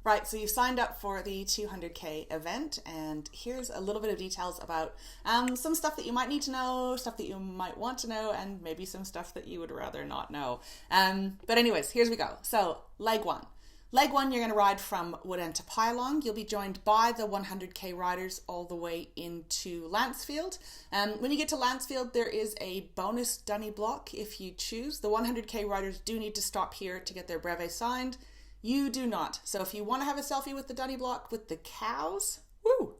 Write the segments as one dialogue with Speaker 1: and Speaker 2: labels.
Speaker 1: Right, so you've signed up for the 200K event, and here's a little bit of details about some stuff that you might need to know, stuff that you might want to know, and maybe some stuff that you would rather not know. But anyways, here's we go. So, leg one. Leg one, you're going to ride from Woodend to Pylong. You'll be joined by the 100K riders all the way into Lancefield. When you get to Lancefield, there is a bonus Dunny block if you choose. The 100K riders do need to stop here to get their brevet signed. You do not. So if you want to have a selfie with the Dunny block with the cows, woo,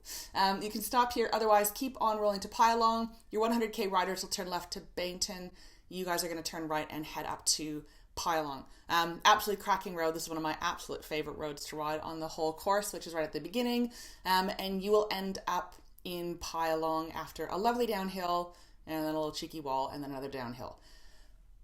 Speaker 1: you can stop here. Otherwise, keep on rolling to Pylong. Your 100K riders will turn left to Bainton. You guys are going to turn right and head up to Pylong. Absolutely cracking road. This is one of my absolute favorite roads to ride on the whole course, which is right at the beginning. And you will end up in Pylong after a lovely downhill and then a little cheeky wall and then another downhill.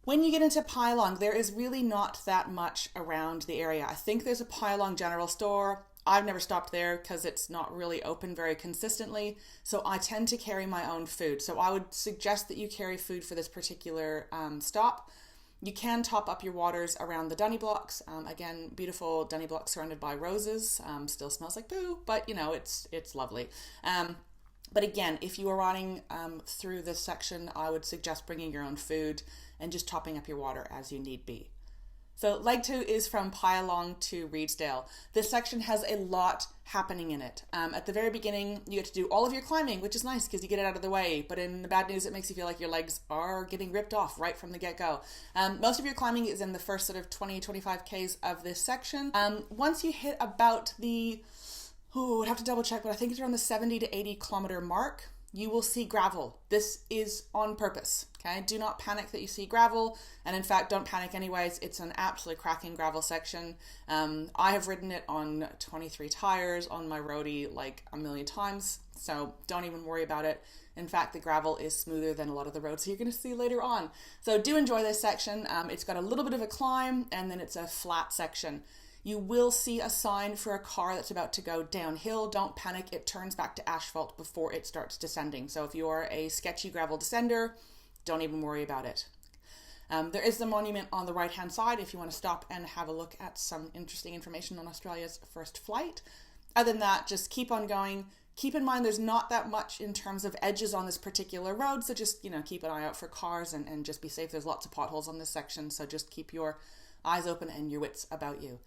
Speaker 1: When you get into Pylong, there is really not that much around the area. I think there's a Pylong general store. I've never stopped there because it's not really open very consistently. So I tend to carry my own food. So I would suggest that you carry food for this particular stop. You can top up your waters around the Dunny blocks. Again, beautiful Dunny blocks surrounded by roses. Still smells like poo, but you know, it's lovely. But again, if you are riding through this section, I would suggest bringing your own food and just topping up your water as you need be. So leg two is from Pylong to Reedsdale. This section has a lot happening in it. At the very beginning, you get to do all of your climbing, which is nice because you get it out of the way. But in the bad news, it makes you feel like your legs are getting ripped off right from the get-go. Most of your climbing is in the first sort of 20-25 Ks of this section. Once you hit about the, I'd have to double check, but I think it's around the 70 to 80 kilometer mark, you will see gravel. This is on purpose, okay? Do not panic that you see gravel, and in fact, don't panic anyways. It's an absolutely cracking gravel section. I have ridden it on 23 tires on my roadie like a million times, so don't even worry about it. In fact, the gravel is smoother than a lot of the roads you're going to see later on. So do enjoy this section. It's got a little bit of a climb, and then it's a flat section. You will see a sign for a car that's about to go downhill. Don't panic, it turns back to asphalt before it starts descending. So if you're a sketchy gravel descender, don't even worry about it. There is the monument on the right hand side if you want to stop and have a look at some interesting information on Australia's first flight. Other than that, just keep on going. Keep in mind there's not that much in terms of edges on this particular road, so just keep an eye out for cars and just be safe. There's lots of potholes on this section, so just keep your eyes open and your wits about you.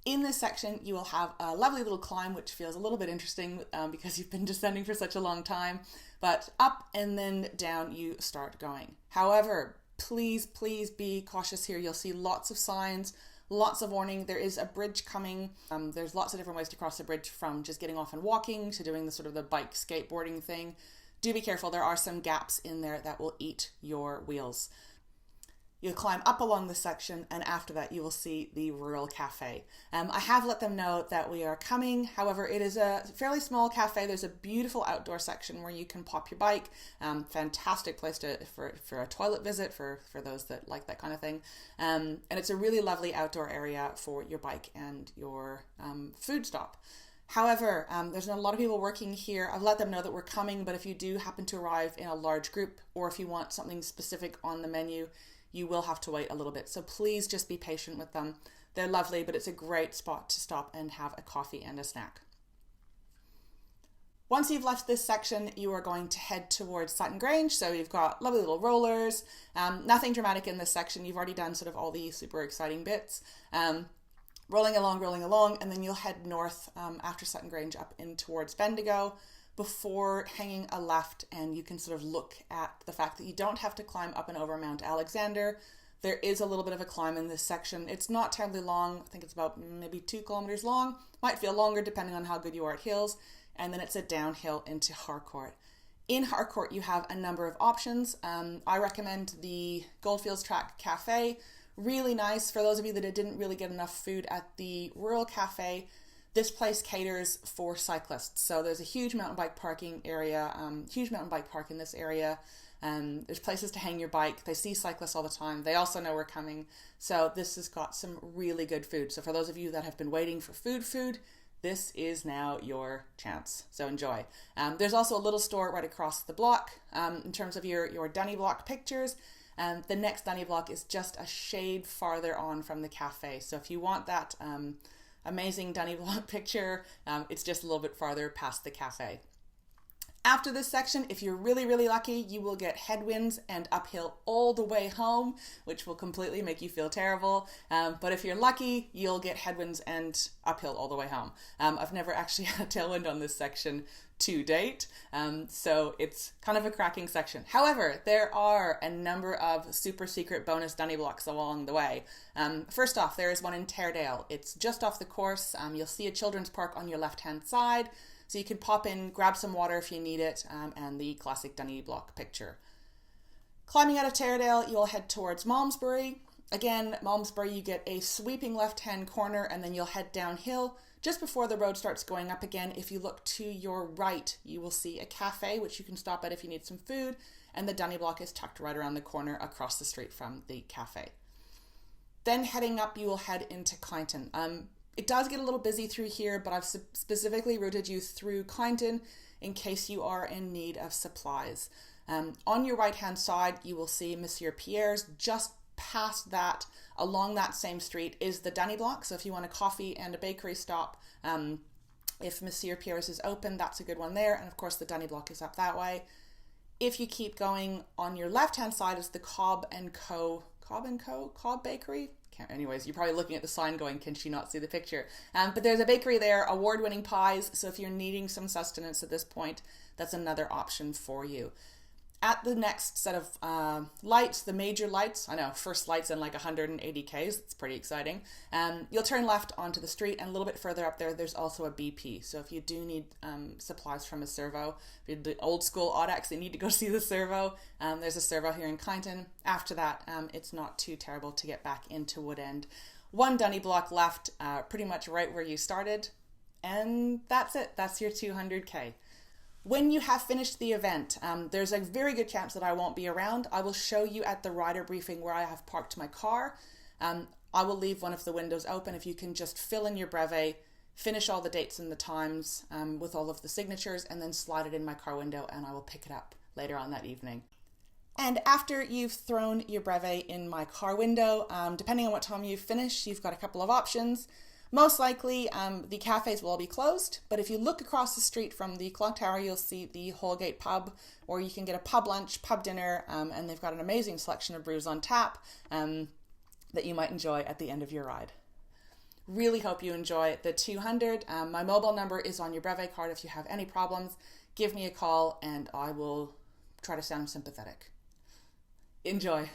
Speaker 1: In this section, you will have a lovely little climb, which feels a little bit interesting because you've been descending for such a long time. But up and then down you start going. However, please be cautious here. You'll see lots of signs, lots of warning. There is a bridge coming. There's lots of different ways to cross the bridge, from just getting off and walking to doing the sort of the bike skateboarding thing. Do be careful. There are some gaps in there that will eat your wheels. You'll climb up along this section, and after that you will see the Rural Cafe. I have let them know that we are coming. However, it is a fairly small cafe. There's a beautiful outdoor section where you can pop your bike. Fantastic place for a toilet visit for those that like that kind of thing. And it's a really lovely outdoor area for your bike and your food stop. However, there's not a lot of people working here. I've let them know that we're coming, but if you do happen to arrive in a large group, or if you want something specific on the menu, you will have to wait a little bit. So please just be patient with them. They're lovely, but it's a great spot to stop and have a coffee and a snack. Once you've left this section, you are going to head towards Sutton Grange. So you've got lovely little rollers, nothing dramatic in this section. You've already done sort of all the super exciting bits. Rolling along, and then you'll head north after Sutton Grange up in towards Bendigo, before hanging a left, and you can sort of look at the fact that you don't have to climb up and over Mount Alexander. There is a little bit of a climb in this section. It's not terribly long. I think it's about maybe 2 kilometers long. Might feel longer depending on how good you are at hills. And then it's a downhill into Harcourt. In Harcourt, you have a number of options. I recommend the Goldfields Track Cafe. Really nice. For those of you that didn't really get enough food at the Rural Cafe, this place caters for cyclists. So there's a huge mountain bike parking area, huge mountain bike park in this area. There's places to hang your bike. They see cyclists all the time. They also know we're coming. So this has got some really good food. So for those of you that have been waiting for food, this is now your chance. So enjoy. There's also a little store right across the block. In terms of your Dunny block pictures, the next Dunny block is just a shade farther on from the cafe. So if you want that amazing Dunny block picture. It's just a little bit farther past the cafe. After this section, if you're really, really lucky, you will get headwinds and uphill all the way home, which will completely make you feel terrible. But if you're lucky, you'll get headwinds and uphill all the way home. I've never actually had a tailwind on this section to date, so it's kind of a cracking section. However, there are a number of super secret bonus Dunny blocks along the way. First off, there is one in Teardale. It's just off the course. You'll see a children's park on your left-hand side. So you can pop in, grab some water if you need it, and the classic Dunny block picture. Climbing out of Teardale, you'll head towards Malmesbury. Again, Malmesbury, you get a sweeping left-hand corner, and then you'll head downhill. Just before the road starts going up again, if you look to your right, you will see a cafe, which you can stop at if you need some food, and the Dunny block is tucked right around the corner across the street from the cafe. Then heading up, you will head into Clinton. It does get a little busy through here, but I've specifically routed you through Clinton in case you are in need of supplies. On your right-hand side, you will see Monsieur Pierre's. Just past that, along that same street, is the Dunny block. So if you want a coffee and a bakery stop, if Monsieur Pierre's is open, that's a good one there. And of course, the Dunny block is up that way. If you keep going, on your left-hand side is the Cobb Bakery. Anyways, you're probably looking at the sign going, can she not see the picture? But there's a bakery there, award-winning pies, so if you're needing some sustenance at this point, that's another option for you. At the next set of lights, the major lights, I know, first light's in like 180 Ks, it's pretty exciting. You'll turn left onto the street, and a little bit further up there, there's also a BP. So if you do need supplies from a servo, if you're the old school Audax, you need to go see the servo, there's a servo here in Clinton. After that, it's not too terrible to get back into Woodend. One Dunny block left, pretty much right where you started, and that's it. That's your 200K. When you have finished the event, there's a very good chance that I won't be around. I will show you at the rider briefing where I have parked my car. I will leave one of the windows open. If you can just fill in your brevet, finish all the dates and the times with all of the signatures, and then slide it in my car window, and I will pick it up later on that evening. And after you've thrown your brevet in my car window, depending on what time you finish, you've got a couple of options. Most likely, the cafes will all be closed, but if you look across the street from the clock tower, you'll see the Holgate pub, or you can get a pub lunch, pub dinner, and they've got an amazing selection of brews on tap that you might enjoy at the end of your ride. Really hope you enjoy the 200. My mobile number is on your brevet card. If you have any problems, give me a call, and I will try to sound sympathetic. Enjoy.